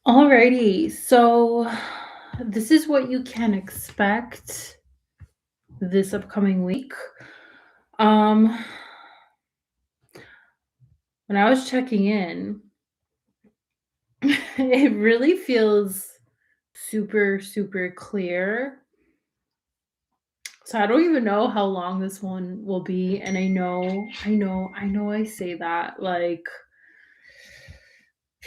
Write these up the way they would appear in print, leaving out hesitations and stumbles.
Alrighty, so this is what you can expect this upcoming week. Um, when I was checking in, it really feels super, super clear. So I don't even know how long this one will be. And I know I say that I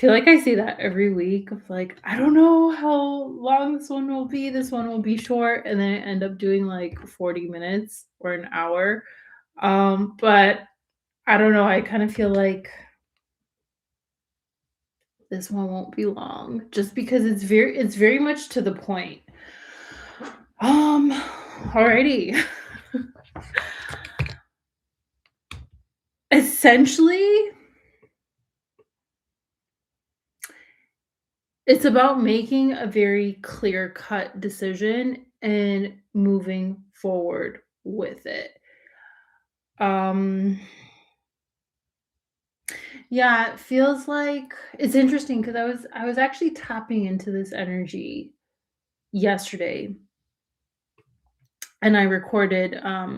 feel like I say that every week of I don't know how long this one will be. This one will be short, and then I end up doing like 40 minutes or an hour. But I don't know. I kind of feel like this one won't be long just because it's very much to the point. Um, alrighty. Essentially, it's about making a very clear-cut decision and moving forward with it. Um, yeah, it feels like it's interesting because I was actually tapping into this energy yesterday, and I recorded a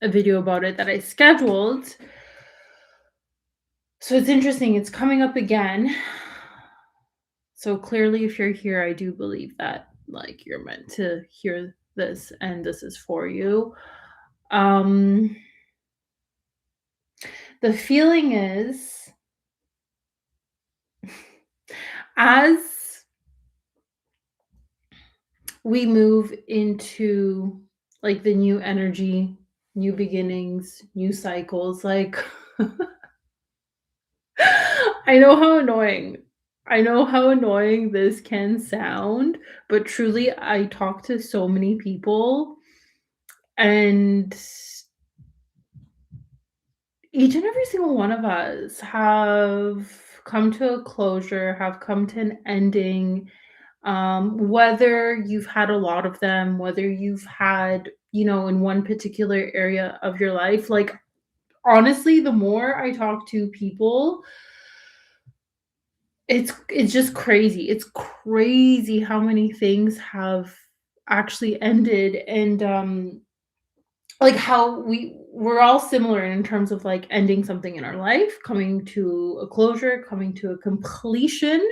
video about it that I scheduled. So it's interesting, it's coming up again. So clearly if you're here, I do believe that you're meant to hear this and this is for you. Um the feeling is as we move into the new energy, new beginnings, new cycles, I know how annoying. I know how annoying this can sound, but truly I talk to so many people and each and every single one of us have come to a closure, have come to an ending. Whether you've had a lot of them, whether you've had, in one particular area of your life, honestly, the more I talk to people, it's just crazy. It's crazy how many things have actually ended and, how we're all similar in terms of, ending something in our life, coming to a closure, coming to a completion,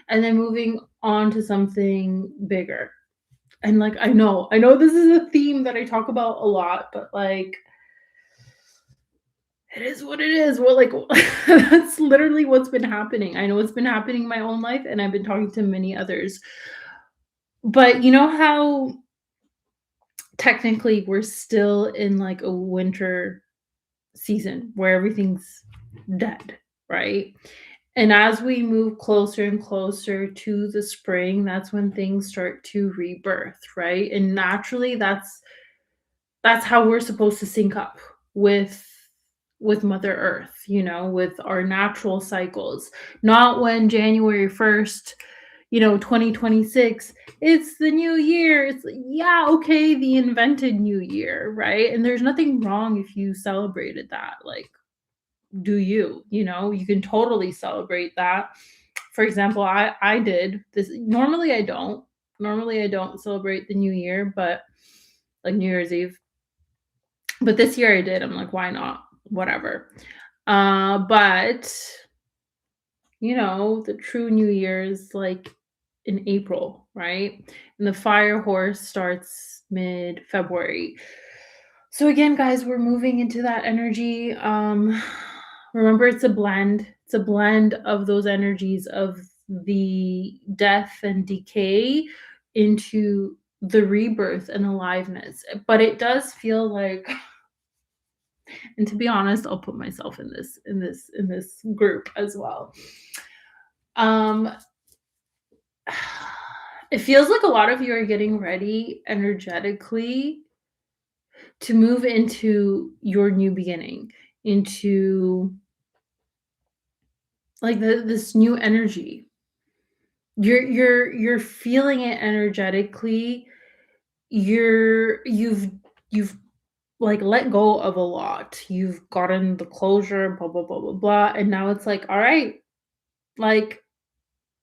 and then moving on to something bigger. And, I know this is a theme that I talk about a lot, but, it is what it is. Well, that's literally what's been happening. I know it's been happening in my own life, and I've been talking to many others. But you know how technically we're still in, a winter season where everything's dead, right? And as we move closer and closer to the spring, that's when things start to rebirth, right? And naturally, that's how we're supposed to sync up with with Mother Earth, with our natural cycles. Not when January 1st, 2026, it's the new year. It's yeah, okay, the invented new year, right? And there's nothing wrong if you celebrated that. Do you? You can totally celebrate that. For example, I did this. Normally I don't. Normally I don't celebrate the new year, but like New Year's Eve, but this year I did. I'm like, why not? Whatever. But the true New Year is in April, right? And the fire horse starts mid February. So again, guys, we're moving into that energy. Remember, it's a blend. It's a blend of those energies of the death and decay into the rebirth and aliveness. But it does feel like, and to be honest, I'll put myself in this group as well. Um, it feels like a lot of you are getting ready energetically to move into your new beginning, into this new energy. You're feeling it energetically. You've let go of a lot. You've gotten the closure, blah blah blah blah blah, and now it's like, all right, like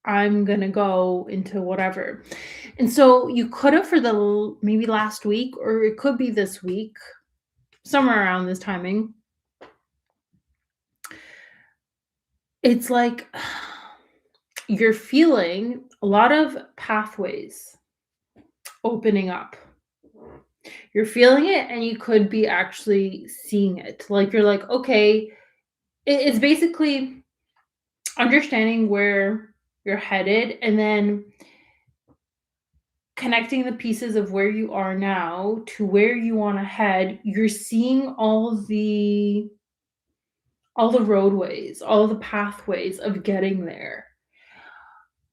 I'm gonna go into whatever. And so you could have for the maybe last week, or it could be this week, somewhere around this timing. It's like you're feeling a lot of pathways opening up. You're feeling it and you could be actually seeing it. Like you're like, okay, it's basically understanding where you're headed and then connecting the pieces of where you are now to where you want to head. You're seeing all the roadways, all the pathways of getting there.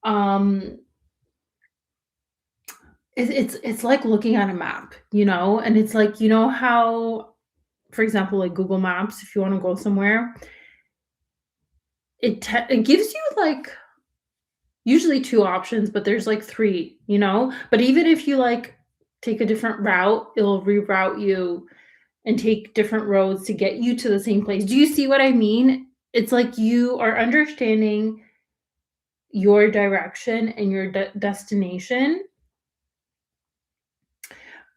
Um it's like looking at a map, and it's like, how, for example, like Google Maps, if you want to go somewhere, it gives you like usually two options, but there's like three, but even if you like take a different route, it'll reroute you and take different roads to get you to the same place. Do you see what I mean? It's like you are understanding your direction and your destination,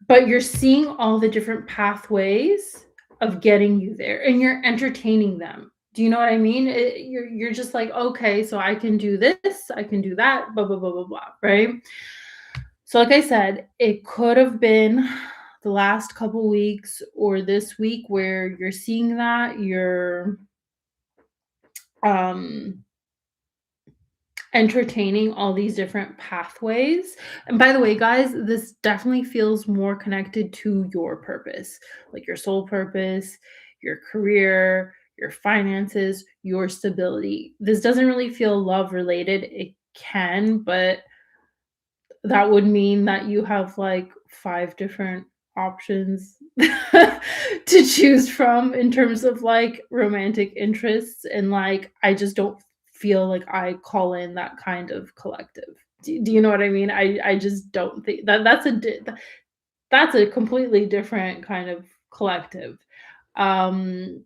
but you're seeing all the different pathways of getting you there and you're entertaining them. Do you know what I mean? You're just like, okay, so I can do this, I can do that, blah blah blah blah blah, right? So, like I said, it could have been the last couple weeks or this week where you're seeing that you're um entertaining all these different pathways. And by the way, guys, this definitely feels more connected to your purpose, like your soul purpose, your career, your finances, your stability. This doesn't really feel love related. It can, but that would mean that you have like five different options to choose from in terms of like romantic interests, and like I just don't feel like I call in that kind of collective. Do you know what I mean? I just don't think that that's a completely different kind of collective. um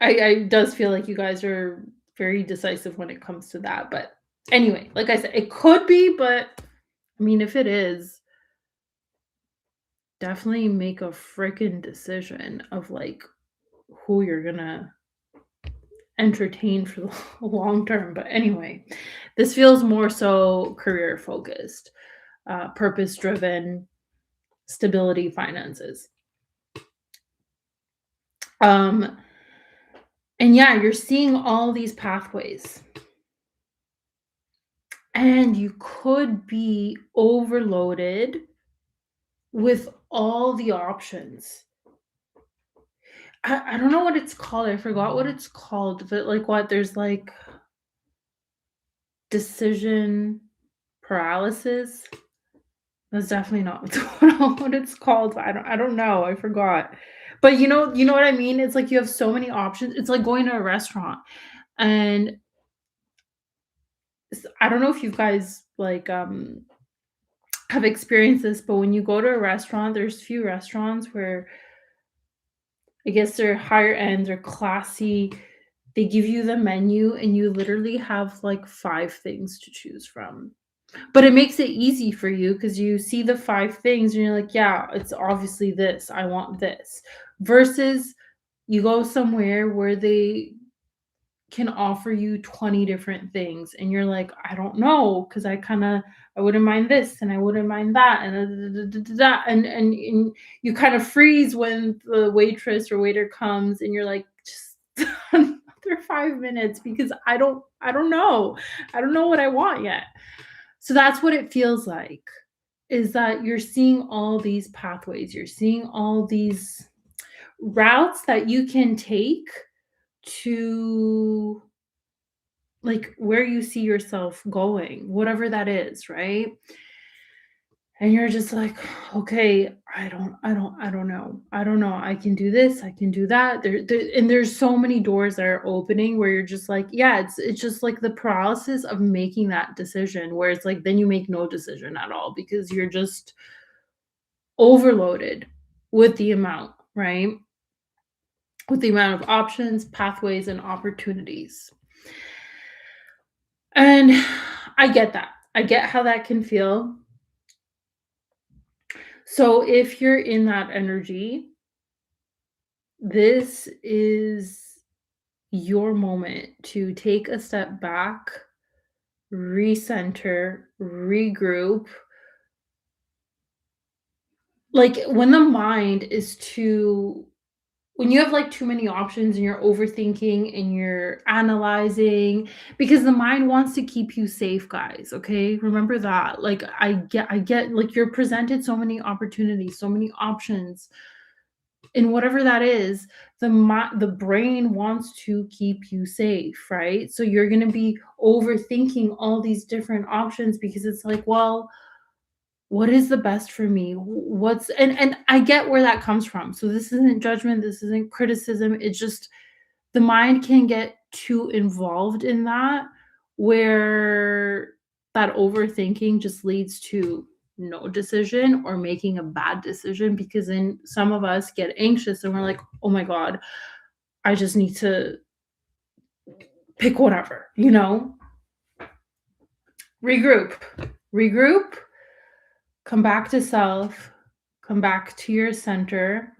I does feel like you guys are very decisive when it comes to that, but anyway, like I said, it could be, but I mean, if it is, definitely make a freaking decision of like who you're gonna entertain for the long term. But anyway, this feels more so career focused, purpose driven, stability, finances. Um, and yeah, you're seeing all these pathways, and you could be overloaded with all the options. I don't know what it's called. I forgot what it's called, but like what there's like decision paralysis. That's definitely not what it's called. I don't know. I forgot. But you know what I mean? It's like you have so many options. It's like going to a restaurant and I don't know if you guys like have experienced this, but when you go to a restaurant, there's few restaurants where I guess they're higher end, they're classy. They give you the menu and you literally have like 5 things to choose from. But it makes it easy for you because you see the 5 things and you're like, "Yeah, it's obviously this. I want this." Versus you go somewhere where they can offer you 20 different things and you're like, "I don't know, because I wouldn't mind this and I wouldn't mind that and and you kind of freeze when the waitress or waiter comes and you're like, "Just another 5 minutes because I don't know. I don't know what I want yet." So that's what it feels like, is that you're seeing all these pathways, you're seeing all these routes that you can take to like where you see yourself going, whatever that is, right? And you're just like, okay, I don't know. I don't know. I can do this, I can do that. And there's so many doors that are opening where you're just like, yeah, it's just like the paralysis of making that decision where it's like then you make no decision at all because you're just overloaded with the amount, right? With the amount of options, pathways, and opportunities. And I get that. I get how that can feel. So if you're in that energy, this is your moment to take a step back, recenter, regroup. Like when the mind is too when you have like too many options and you're overthinking and you're analyzing because the mind wants to keep you safe, guys, okay? Remember that. Like I get like you're presented so many opportunities, so many options. And whatever that is, the brain wants to keep you safe, right? So you're going to be overthinking all these different options because it's like, well, what is the best for me? What's and I get where that comes from. So this isn't judgment, this isn't criticism. It's just the mind can get too involved in that where that overthinking just leads to no decision or making a bad decision because then some of us get anxious and we're like, "Oh my god, I just need to pick whatever," you know? Regroup. Regroup, come back to self, come back to your center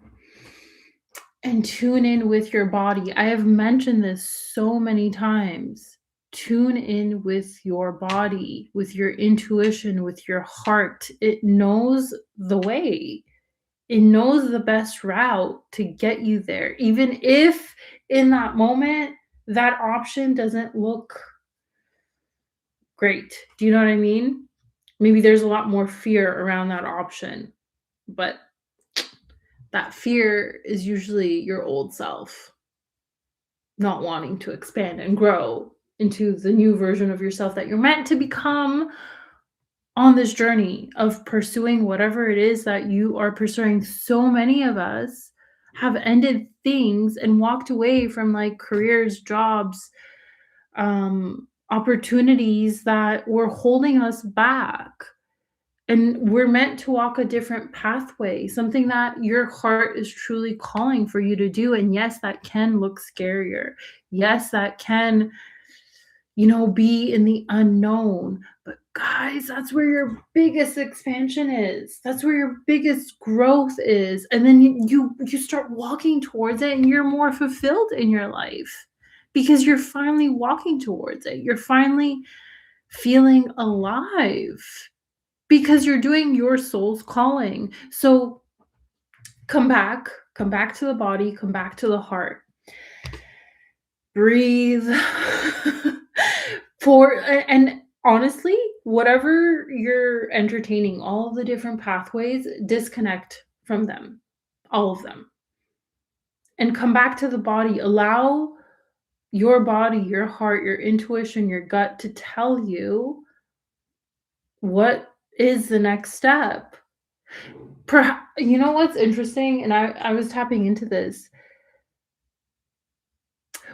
and tune in with your body. I have mentioned this so many times. Tune in with your body, with your intuition, with your heart. It knows the way. It knows the best route to get you there. Even if in that moment that option doesn't look great. Do you know what I mean? Maybe there's a lot more fear around that option, but that fear is usually your old self not wanting to expand and grow into the new version of yourself that you're meant to become on this journey of pursuing whatever it is that you are pursuing. So many of us have ended things and walked away from like careers, jobs, opportunities that were holding us back. And we're meant to walk a different pathway, something that your heart is truly calling for you to do. And yes, that can look scarier. Yes, that can, be in the unknown. But guys, that's where your biggest expansion is. That's where your biggest growth is. And then you start walking towards it and you're more fulfilled in your life because you're finally walking towards it. You're finally feeling alive because you're doing your soul's calling. So come back to the body, come back to the heart. Breathe. And honestly, whatever you're entertaining, all the different pathways, disconnect from them, all of them, and come back to the body. Allow your body, your heart, your intuition, your gut to tell you what is the next step. You know what's interesting? And I was tapping into this.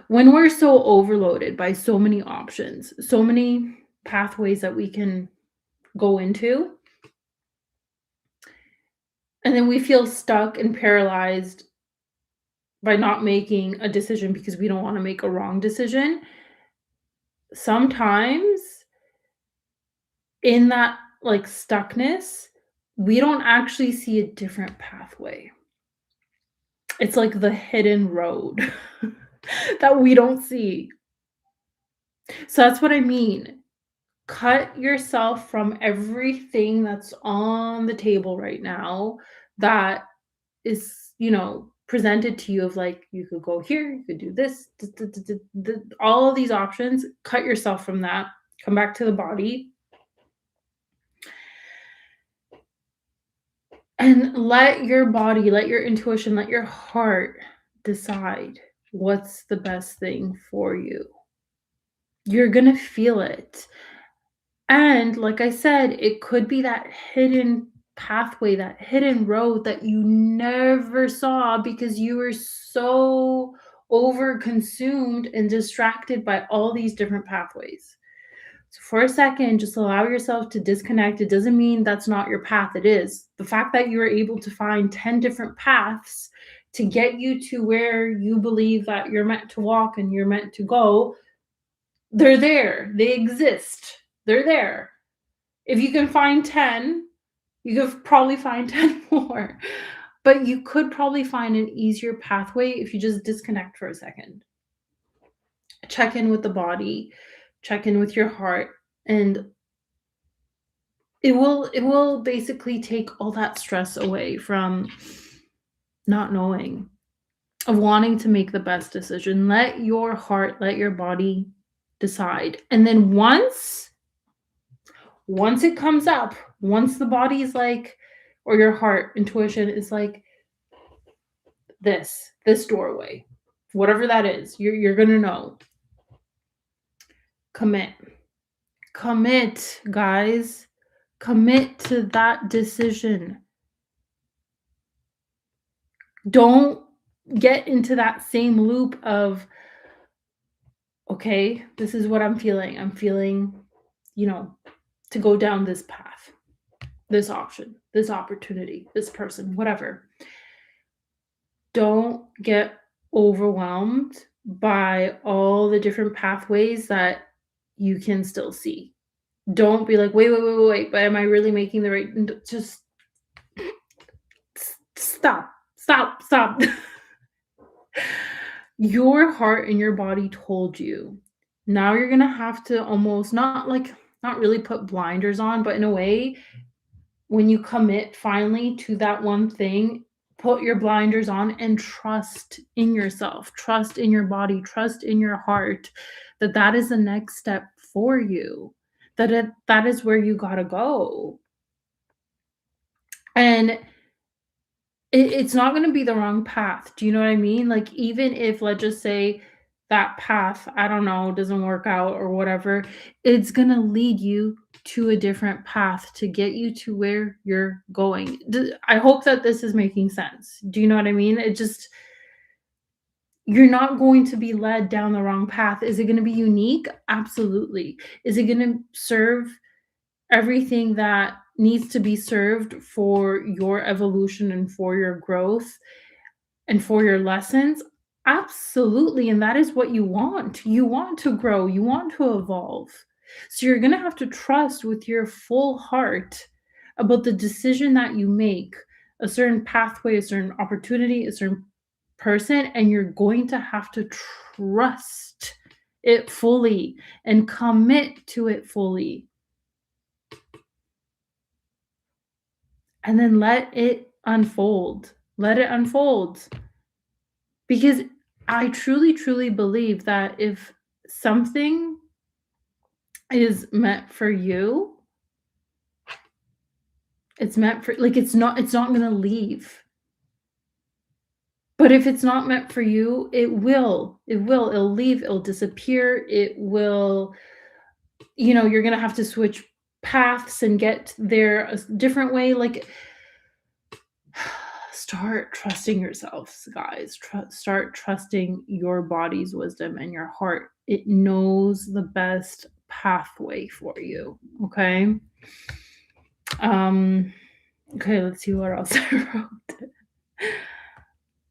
When we're so overloaded by so many options, so many pathways that we can go into, and then we feel stuck and paralyzed by not making a decision because we don't want to make a wrong decision. Sometimes in that like stuckness, we don't actually see a different pathway. It's like the hidden road that we don't see. So that's what I mean. Cut yourself from everything that's on the table right now that is, presented to you of like you could go here, you could do this, all of these options. Cut yourself from that. Come back to the body and let your body, let your intuition, let your heart decide what's the best thing for you. You're going to feel it. And like I said, it could be that hidden pathway, that hidden road that you never saw because you were so over consumed and distracted by all these different pathways. So for a second, just allow yourself to disconnect. It doesn't mean that's not your path. It is. The fact that you were able to find 10 different paths to get you to where you believe that you're meant to walk and you're meant to go They're there. They exist. They're there. If you can find 10, you could probably find 10 more. But you could probably find an easier pathway if you just disconnect for a second. Check in with the body, check in with your heart, and it will basically take all that stress away from not knowing, of wanting to make the best decision. Let your heart, let your body decide. And then once it comes up, once the body's like, or your heart intuition is like, this doorway, whatever that is, you're gonna know. Commit. Commit, guys. Commit to that decision. Don't get into that same loop of, okay, this is what I'm feeling. I'm feeling, to go down this path, this option, this opportunity, this person, whatever. Don't get overwhelmed by all the different pathways that you can still see. Don't be like, wait, but am I really making the right? Just stop. Your heart and your body told you. Now you're gonna have to almost not really put blinders on, but in a way, when you commit finally to that one thing, put your blinders on and trust in yourself, trust in your body, trust in your heart that that is the next step for you, that is where you gotta go. And it's not gonna be the wrong path. Do you know what I mean? Like, even if, let's just say, that path, I don't know, doesn't work out or whatever, it's gonna lead you to a different path to get you to where you're going. I hope that this is making sense. Do you know what I mean? It just, you're not going to be led down the wrong path. Is it gonna be unique? Absolutely. Is it gonna serve everything that needs to be served for your evolution and for your growth and for your lessons? Absolutely. And that is what you want. You want to grow, you want to evolve. So you're going to have to trust with your full heart about the decision that you make, a certain pathway, a certain opportunity, a certain person, and you're going to have to trust it fully and commit to it fully. And then let it unfold. Let it unfold. Because I truly, truly believe that if something is meant for you, it's meant for, like, it's not gonna leave. But if it's not meant for you, it'll leave, it'll disappear, it will, you're gonna have to switch paths and get there a different way. Like, start trusting yourselves, guys. Start trusting your body's wisdom and your heart. It knows the best pathway for you. Okay. Okay, let's see what else I wrote.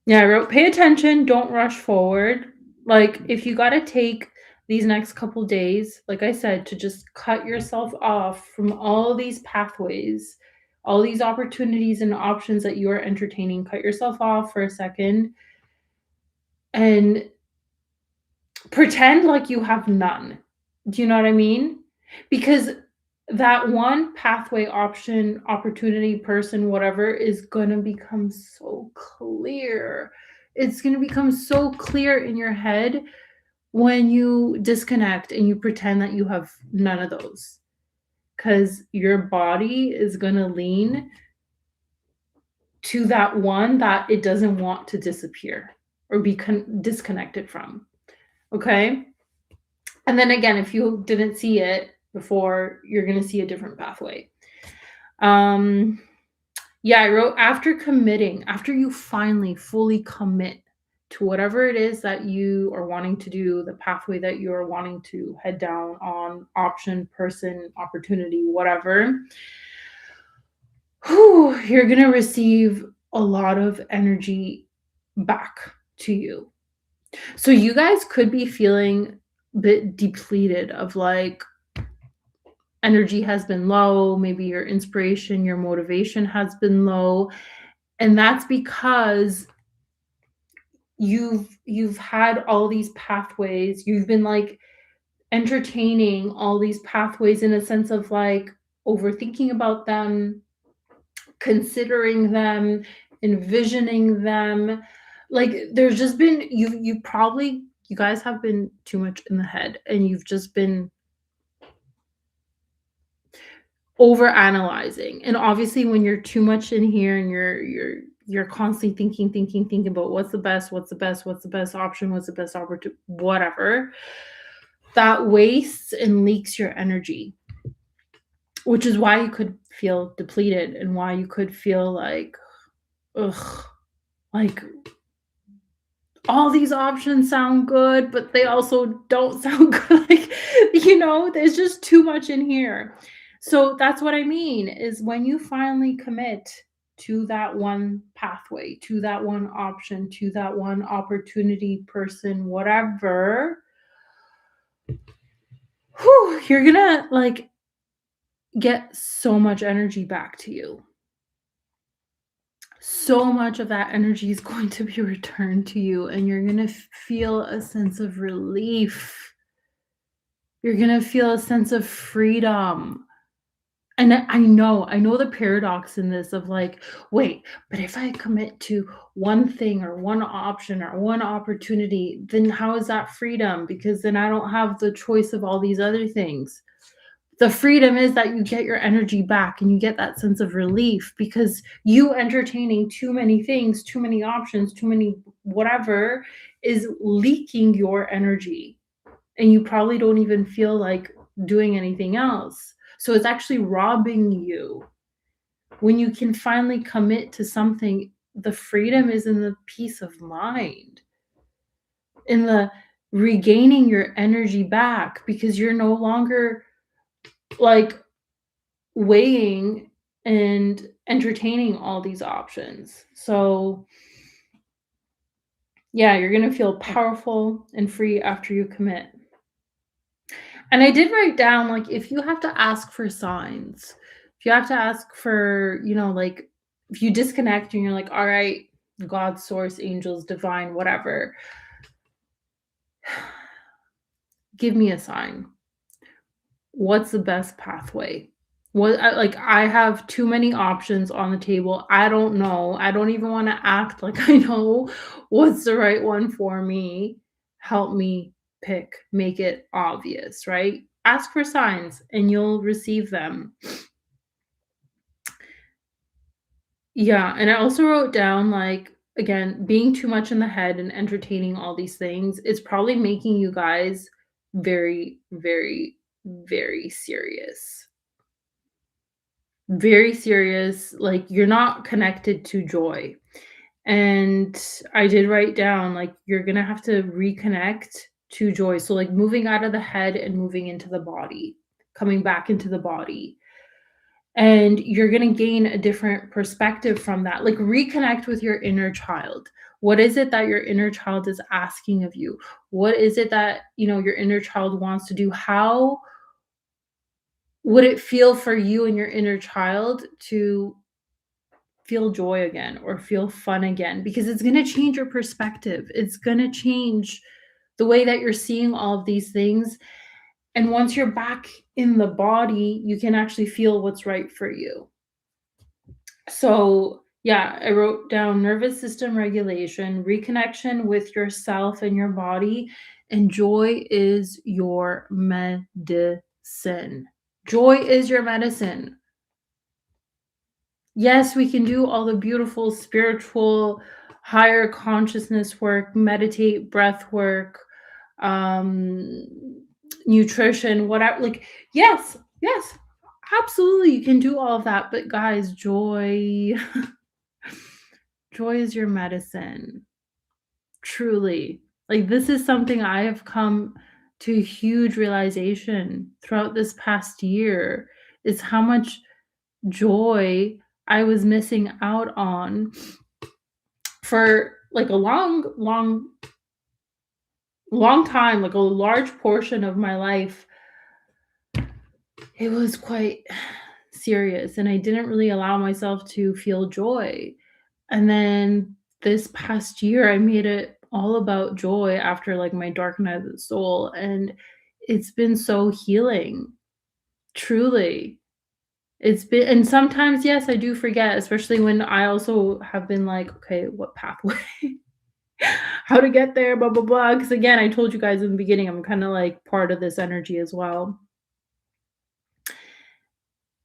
Yeah, I wrote, pay attention, don't rush forward. Like, if you got to take these next couple days, like I said, to just cut yourself off from all these pathways, all these opportunities and options that you are entertaining, cut yourself off for a second and pretend like you have none. Do you know what I mean? Because that one pathway, option, opportunity, person, whatever, is going to become so clear. It's going to become so clear in your head when you disconnect and you pretend that you have none of those. Because your body is going to lean to that one that it doesn't want to disappear or be disconnected from. Okay? And then again, if you didn't see it before, you're going to see a different pathway. Yeah, I wrote, after you finally fully commit to whatever it is that you are wanting to do, the pathway that you are wanting to head down on, option, person, opportunity, whatever, you're going to receive a lot of energy back to you. So you guys could be feeling bit depleted of like energy has been low, maybe your inspiration, your motivation has been low, and that's because you've had all these pathways. You've been like entertaining all these pathways in a sense of like overthinking about them, considering them, envisioning them. Like there's just been you guys have been too much in the head and you've just been over analyzing. And obviously when you're too much in here and you're constantly thinking about what's the best option, what's the best opportunity, whatever, that wastes and leaks your energy, which is why you could feel depleted and why you could feel like, ugh, like all these options sound good, but they also don't sound good. Like, there's just too much in here. So that's what I mean is when you finally commit to that one pathway, to that one option, to that one opportunity, person, whatever, whew, you're gonna like get so much energy back to you. So much of that energy is going to be returned to you, and you're going to feel a sense of relief. You're going to feel a sense of freedom. And I know the paradox in this of like, wait, but if I commit to one thing or one option or one opportunity, then how is that freedom? Because then I don't have the choice of all these other things. The freedom is that you get your energy back and you get that sense of relief because you entertaining too many things, too many options, too many whatever is leaking your energy. And you probably don't even feel like doing anything else. So it's actually robbing you. When you can finally commit to something, the freedom is in the peace of mind, in the regaining your energy back because you're no longer like weighing and entertaining all these options. So, yeah, you're gonna feel powerful and free after you commit. And I did write down, like, if you have to ask for signs, if you have to ask for, like, if you disconnect and you're like, all right, God, source, angels, divine, whatever, give me a sign. What's the best pathway? I have too many options on the table. I don't know. I don't even wanna act like I know what's the right one for me. Help me pick, make it obvious, right? Ask for signs and you'll receive them. Yeah, and I also wrote down, like, again, being too much in the head and entertaining all these things is probably making you guys very, very, very serious. Very serious, like, you're not connected to joy. And I did write down, like, you're gonna have to reconnect to joy. So, like, moving out of the head and moving into the body, coming back into the body. And you're gonna gain a different perspective from that. Like, reconnect with your inner child. What is it that your inner child is asking of you? What is it that, your inner child wants to do? How would it feel for you and your inner child to feel joy again or feel fun again? Because it's going to change your perspective. It's going to change the way that you're seeing all of these things. And once you're back in the body, you can actually feel what's right for you. So, yeah, I wrote down nervous system regulation, reconnection with yourself and your body, and joy is your medicine. Joy is your medicine. Yes, we can do all the beautiful spiritual, higher consciousness work, meditate, breath work, um, nutrition, whatever. Like, yes, yes, absolutely, you can do all of that. But guys, joy, joy is your medicine. Truly. Like, this is something I have come to a huge realization throughout this past year is how much joy I was missing out on for like a long, long long time, like a large portion of my life, it was quite serious, and I didn't really allow myself to feel joy. And then this past year, I made it all about joy after like my dark night of the soul, and it's been so healing, truly. It's been, and sometimes, yes, I do forget, especially when I also have been like, okay, what pathway? How to get there, blah blah blah. Because again, I told you guys in the beginning, I'm kind of like part of this energy as well.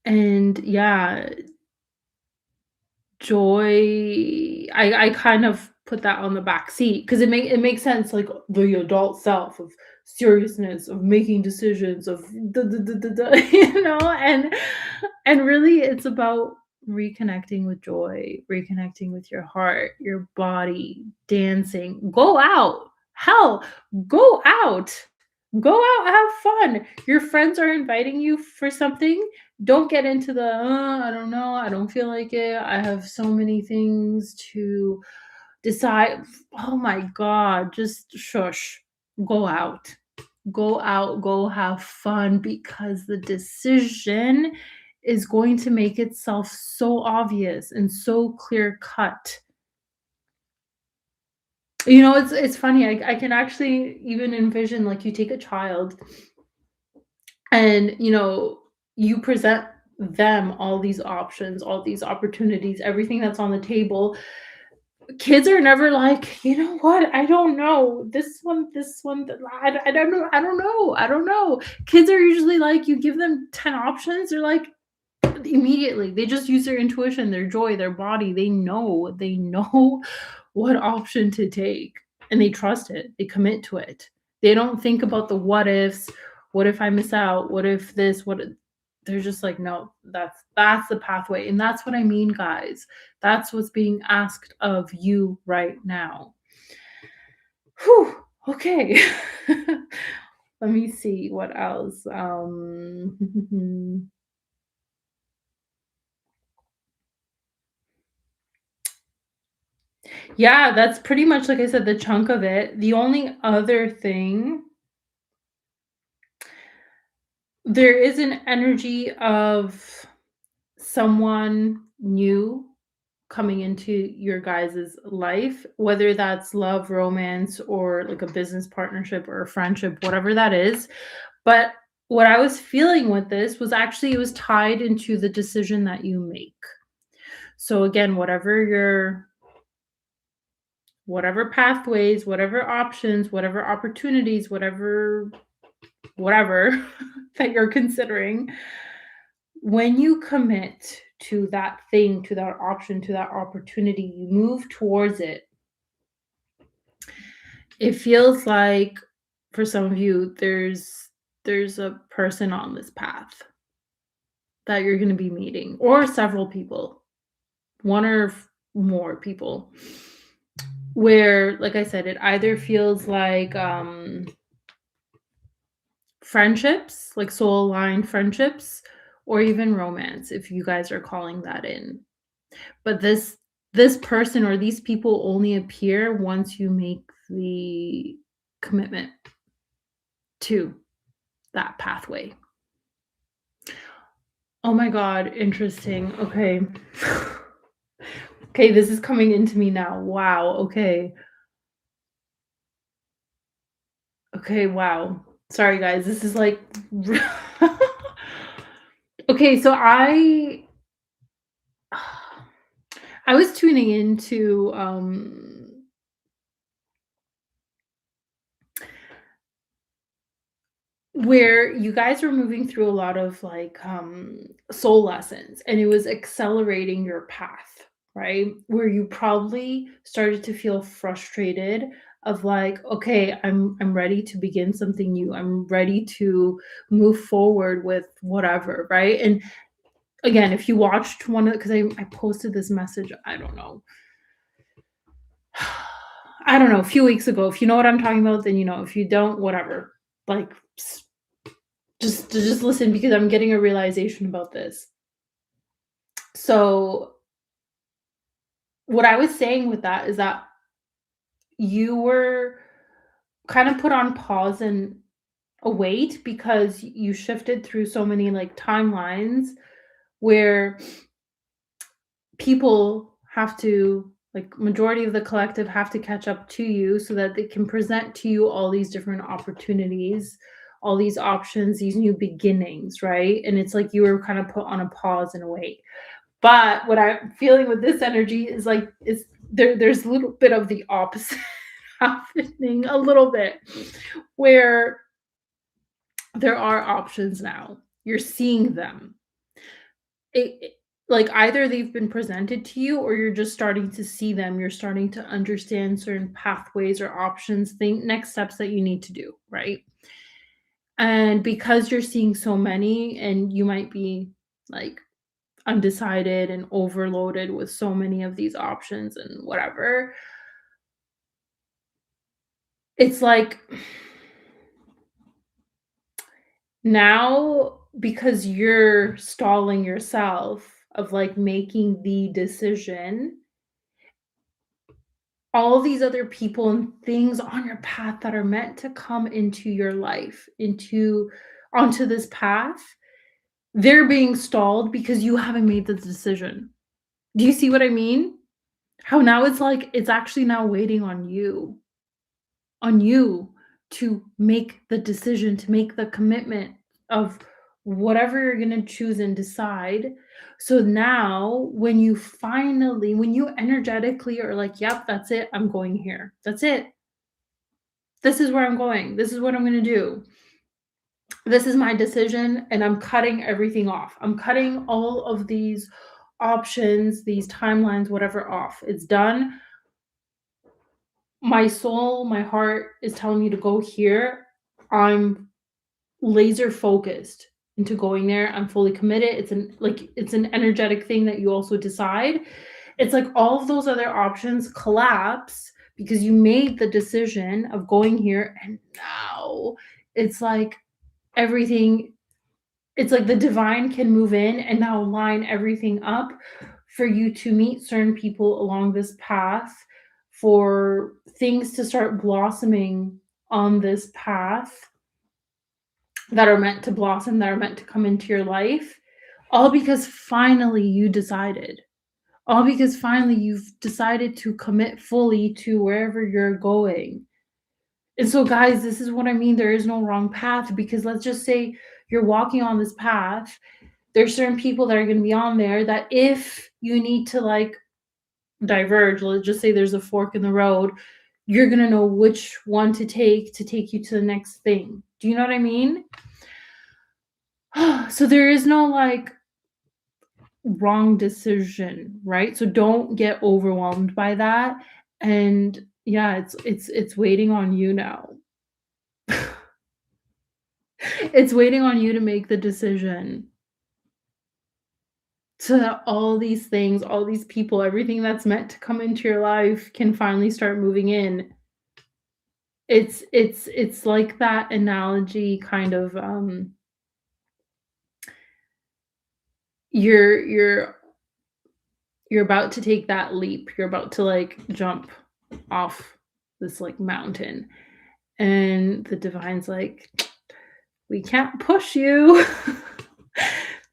And yeah, joy, I kind of put that on the back seat because it makes sense, like, the adult self of seriousness, of making decisions, of you know, and really it's about reconnecting with joy, reconnecting with your heart, your body, dancing, go out. Hell, go out. Go out, have fun. Your friends are inviting you for something, don't get into the, I don't know, I don't feel like it. I have so many things to decide." Oh my God, just shush. Go out. Go out, go have fun because the decision is going to make itself so obvious and so clear cut. You know, it's funny. I can actually even envision, like, you take a child and, you present them all these options, all these opportunities, everything that's on the table. Kids are never like, "You know what? I don't know. This one, I don't know. I don't know. I don't know." Kids are usually like, you give them 10 options, they're like, immediately, they just use their intuition, their joy, their body. They know what option to take, and they trust it. They commit to it. They don't think about the what ifs. What if I miss out? What if this? They're just like, no, that's the pathway. And that's what I mean, guys. That's what's being asked of you right now. Whew. Okay. Let me see what else. Yeah, that's pretty much, like I said, the chunk of it. The only other thing, there is an energy of someone new coming into your guys' life, whether that's love, romance, or like a business partnership or a friendship, whatever that is. But what I was feeling with this was actually it was tied into the decision that you make. So again, whatever pathways, whatever options, whatever opportunities, whatever that you're considering, when you commit to that thing, to that option, to that opportunity, you move towards it. It feels like for some of you, there's a person on this path that you're going to be meeting, or several people, one or more people, where, like I said, it either feels like friendships, like soul aligned friendships, or even romance, if you guys are calling that in. But this person or these people only appear once you make the commitment to that pathway. Oh my God, interesting. Okay. Okay, this is coming into me now. Wow, okay. Okay, wow. Sorry guys, this is like okay, so I was tuning into where you guys were moving through a lot of like soul lessons, and it was accelerating your path, right? Where you probably started to feel frustrated of like, okay, I'm ready to begin something new. I'm ready to move forward with whatever, right? And again, if you watched one of, because I posted this message, I don't know. I don't know, a few weeks ago. If you know what I'm talking about, then you know. If you don't, whatever. Like just listen because I'm getting a realization about this. So what I was saying with that is that you were kind of put on pause and await because you shifted through so many like timelines where people have to like majority of the collective have to catch up to you so that they can present to you all these different opportunities, all these options, these new beginnings, right? And it's like you were kind of put on a pause and a wait. But what I'm feeling with this energy is like it's there's a little bit of the opposite happening a little bit where there are options now. You're seeing them. Like, either they've been presented to you or you're just starting to see them, you're starting to understand certain pathways or options, think next steps that you need to do, right? And because you're seeing so many and you might be, like, undecided and overloaded with so many of these options and whatever, it's like now because you're stalling yourself of, like, making the decision, all these other people and things on your path that are meant to come into your life, into onto this path, they're being stalled because you haven't made the decision. Do you see what I mean? How now it's like it's actually now waiting on you to make the decision, to make the commitment of whatever you're going to choose and decide. So now, when you energetically are like, yep, that's it, I'm going here. That's it. This is where I'm going. This is what I'm going to do. This is my decision, and I'm cutting everything off. I'm cutting all of these options, these timelines, whatever off. It's done. My soul, my heart is telling me to go here. I'm laser focused into going there. I'm fully committed. It's an energetic thing that you also decide. It's like all of those other options collapse because you made the decision of going here and now it's like everything it's like the divine can move in and now line everything up for you to meet certain people along this path, for things to start blossoming on this path that are meant to blossom, that are meant to come into your life, all because finally you decided. All because finally you've decided to commit fully to wherever you're going. And so, guys, this is what I mean. There is no wrong path because let's just say you're walking on this path. There's certain people that are going to be on there that if you need to like diverge, let's just say there's a fork in the road, you're going to know which one to take you to the next thing. Do you know what I mean? So there is no like wrong decision, right? So don't get overwhelmed by that. And yeah, it's waiting on you now. It's waiting on you to make the decision so that all these things, all these people, everything that's meant to come into your life can finally start moving in. It's like that analogy kind of you're you're about to take that leap. You're about to like jump off this like mountain and the divine's like, we can't push you.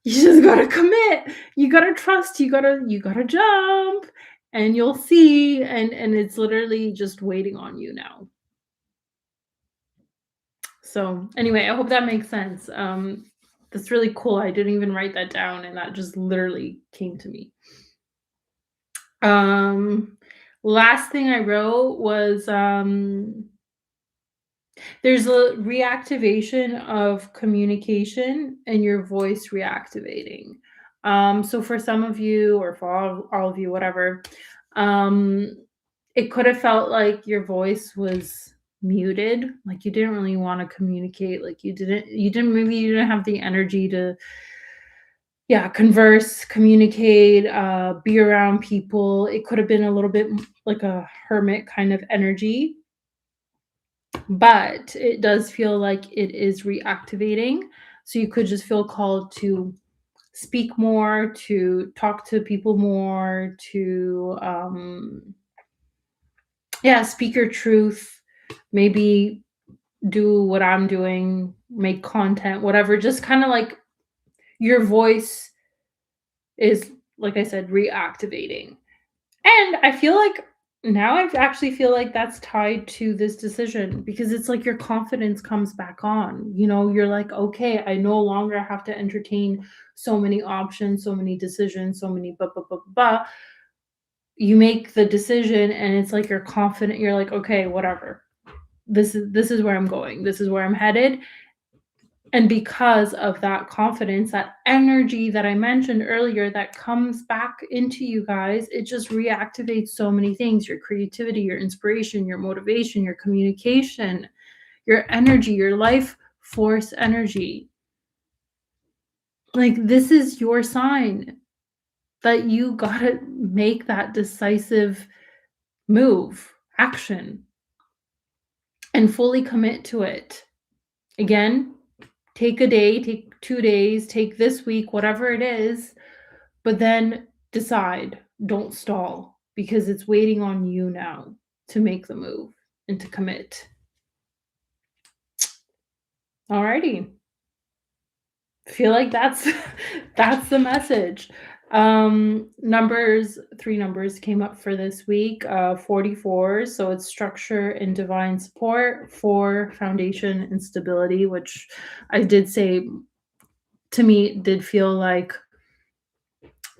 You just gotta commit. You gotta trust. You gotta jump, and you'll see. And it's literally just waiting on you now. So anyway, I hope that makes sense. That's really cool. I didn't even write that down, and that just literally came to me. Um, last thing I wrote was there's a reactivation of communication and your voice reactivating. So for some of you, or for all of you, whatever, um, it could have felt like your voice was muted, like you didn't really want to communicate, like maybe you didn't have the energy to, yeah, converse, communicate, be around people. It could have been a little bit like a hermit kind of energy, but it does feel like it is reactivating. So you could just feel called to speak more, to talk to people more, to yeah, speak your truth. maybe do what I'm doing, make content, whatever, just kind of like your voice is, like I said, reactivating. And I feel like now I actually feel like that's tied to this decision because it's like your confidence comes back on. You're like, okay, I no longer have to entertain so many options, so many decisions, so many blah, blah, blah, blah. You make the decision and it's like you're confident. You're like, okay, whatever. This is where I'm going. This is where I'm headed. And because of that confidence, that energy that I mentioned earlier that comes back into you guys, it just reactivates so many things: your creativity, your inspiration, your motivation, your communication, your energy, your life force energy. Like, this is your sign that you got to make that decisive move, action, and fully commit to it. Again, take a day, take 2 days, take this week, whatever it is, but then decide. Don't stall because it's waiting on you now to make the move and to commit. Alrighty. Feel like that's that's the message. Three numbers came up for this week. 44, so it's structure and divine support. 4, foundation and stability, which I did say, to me, it did feel like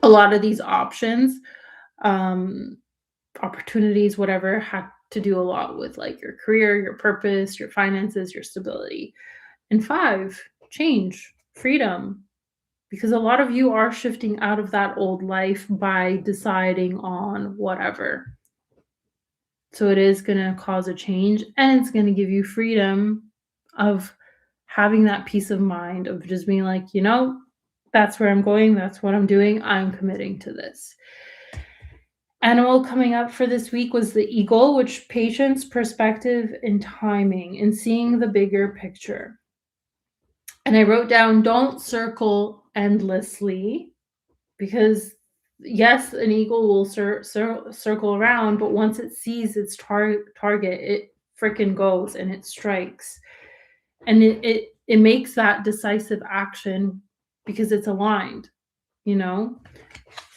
a lot of these options, um, opportunities, whatever, had to do a lot with like your career, your purpose, your finances, your stability. And 5, change, freedom, because a lot of you are shifting out of that old life by deciding on whatever. So it is going to cause a change and it's going to give you freedom of having that peace of mind of just being like, that's where I'm going, that's what I'm doing, I'm committing to this. Animal coming up for this week was the eagle, which patience, perspective, and timing, and seeing the bigger picture. And I wrote down, don't circle endlessly, because yes, an eagle will circle around, but once it sees its target, it freaking goes and it strikes. And it makes that decisive action because it's aligned,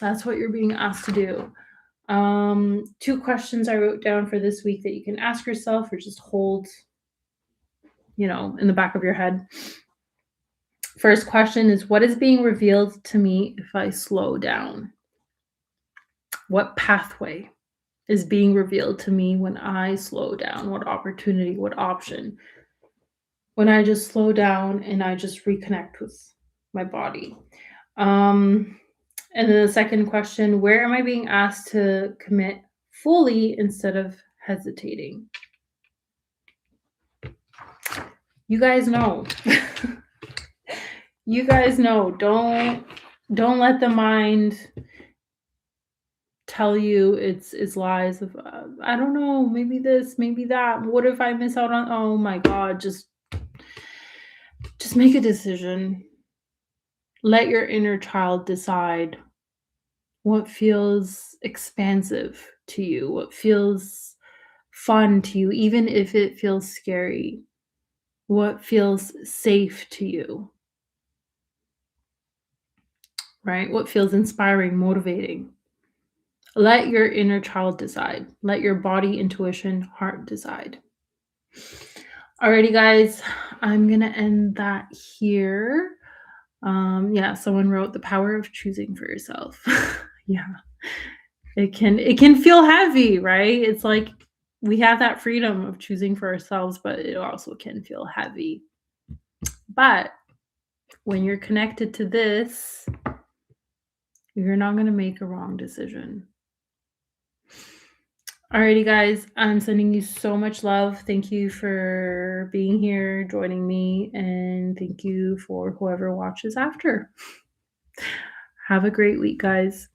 That's what you're being asked to do. 2 questions I wrote down for this week that you can ask yourself or just hold, in the back of your head. First question is, what is being revealed to me if I slow down? What pathway is being revealed to me when I slow down? What opportunity, what option? When I just slow down and I just reconnect with my body. And then the second question, where am I being asked to commit fully instead of hesitating? You guys know. You guys know. Don't let the mind tell you it's lies of I don't know, maybe this, maybe that. What if I miss out on? Oh my God, just make a decision. Let your inner child decide what feels expansive to you, what feels fun to you, even if it feels scary, what feels safe to you, right? What feels inspiring, motivating. Let your inner child decide. Let your body, intuition, heart decide. Alrighty, guys, I'm gonna end that here. Someone wrote the power of choosing for yourself. Yeah. It can feel heavy, right? It's like we have that freedom of choosing for ourselves, but it also can feel heavy. But when you're connected to this, you're not going to make a wrong decision. Alrighty, guys, I'm sending you so much love. Thank you for being here, joining me, and thank you for whoever watches after. Have a great week, guys.